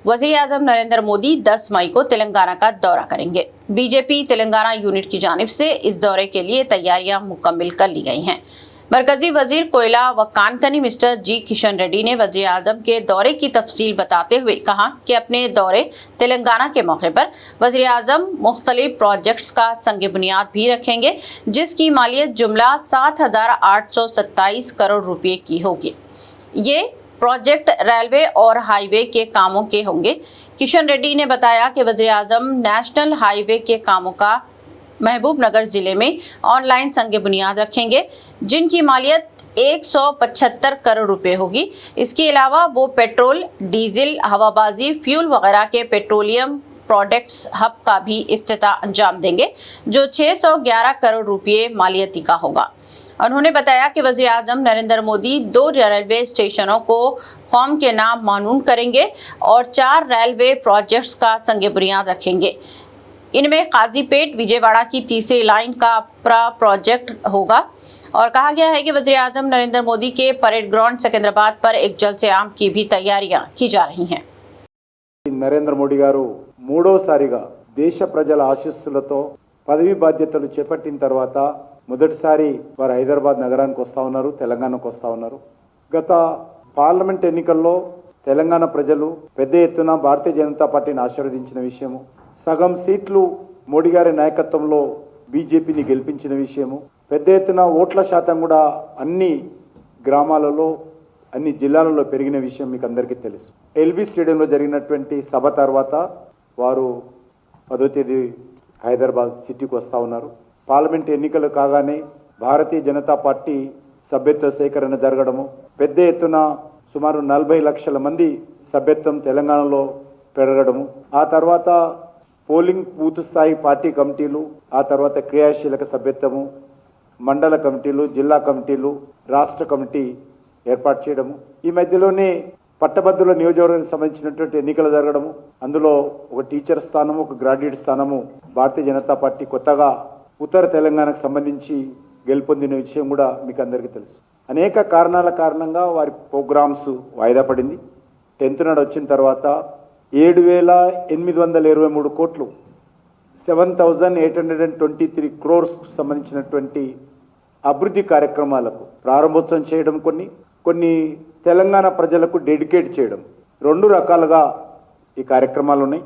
वज़ीर आज़म नरेंद्र मोदी 10 मई को तेलंगाना का दौरा करेंगे। बीजेपी तेलंगाना यूनिट की जानिब से इस दौरे के लिए तैयारियां मुकम्मल कर ली गई हैं। मरकजी वजीर कोयला व कानकनी मिस्टर जी किशन रेड्डी ने वज़ीर आज़म के दौरे की तफसील बताते हुए कहा कि अपने दौरे तेलंगाना के मौके पर वज़ीर आज़म मुख्तलिफ प्रोजेक्ट्स का संग बुनियाद भी रखेंगे, जिसकी मालियत जुमला 7,827 करोड़ रुपये की होगी। ये प्रोजेक्ट रेलवे और हाईवे के कामों के होंगे। किशन रेड्डी ने बताया कि वज़ीर आज़म नेशनल हाईवे के कामों का महबूबनगर जिले में ऑनलाइन संग बुनियाद रखेंगे, जिनकी मालियत 175 करोड़ रुपए होगी। इसके अलावा वो पेट्रोल, डीजल, हवाबाजी, फ्यूल वगैरह के पेट्रोलियम प्रोडक्ट्स हब का भी इफ्तिताह अंजाम देंगे, जो 611 करोड़ रुपये मालियती का होगा। उन्होंने बताया कि वज़ीर आज़म नरेंद्र मोदी 2 रेलवे स्टेशनों को कौम के नाम मानून करेंगे और 4 रेलवे प्रोजेक्ट्स का संग बुनियाद रखेंगे। इनमें काजीपेट विजयवाड़ा की तीसरी लाइन का प्रोजेक्ट होगा और कहा गया है कि वज़ीर आज़म नरेंद्र मोदी के परेड ग्राउंड सिकंदराबाद पर एक जलसे आम की भी तैयारियां की जा रही हैं। నరేంద్ర మోడీ గారు మూడోసారిగా దేశ ప్రజల ఆశీస్సులతో పదవి బాధ్యతలు చేపట్టిన తర్వాత మొదటిసారి వారు హైదరాబాద్ నగరానికి వస్తా ఉన్నారు, తెలంగాణకు వస్తా ఉన్నారు. గత పార్లమెంట్ ఎన్నికల్లో తెలంగాణ ప్రజలు పెద్ద ఎత్తున భారతీయ జనతా పార్టీని ఆశీర్వదించిన విషయము, సగం సీట్లు మోడీ గారి నాయకత్వంలో బీజేపీని గెలిపించిన విషయము, పెద్ద ఎత్తున ఓట్ల శాతం కూడా అన్ని గ్రామాలలో అన్ని జిల్లాలలో పెరిగిన విషయం మీకు అందరికీ తెలుసు. ఎల్బీ స్టేడియంలో జరిగినటువంటి సభ తర్వాత వారు 10వ తేదీ హైదరాబాద్ సిటీకి వస్తా ఉన్నారు. పార్లమెంట్ ఎన్నికలు కాగానే భారతీయ జనతా పార్టీ సభ్యత్వ సేకరణ జరగడము, పెద్ద ఎత్తున సుమారు 40 లక్షల మంది సభ్యత్వం తెలంగాణలో పెరగడము, ఆ తర్వాత పోలింగ్ బూత్ స్థాయి పార్టీ కమిటీలు, ఆ తర్వాత క్రియాశీలక సభ్యత్వము, మండల కమిటీలు, జిల్లా కమిటీలు, రాష్ట్ర కమిటీ ఏర్పాటు చేయడము, ఈ మధ్యలోనే పట్టభద్రుల నియోజకవర్గానికి సంబంధించినటువంటి ఎన్నికలు జరగడము, అందులో ఒక టీచర్ స్థానము, ఒక గ్రాడ్యుయేట్ స్థానము భారతీయ జనతా పార్టీ కొత్తగా ఉత్తర తెలంగాణకు సంబంధించి గెలుపొందిన విషయం కూడా మీకు అందరికీ తెలుసు. అనేక కారణాల కారణంగా వారి ప్రోగ్రామ్స్ వాయిదా పడింది. 10th నాడు వచ్చిన తర్వాత 7,823 కోట్లు 7,823 క్రోర్స్ సంబంధించినటువంటి అభివృద్ధి కార్యక్రమాలకు ప్రారంభోత్సవం చేయడం, కొన్ని తెలంగాణ ప్రజలకు డెడికేట్ చేయడం, 2 రకాలుగా ఈ కార్యక్రమాలు ఉన్నాయి.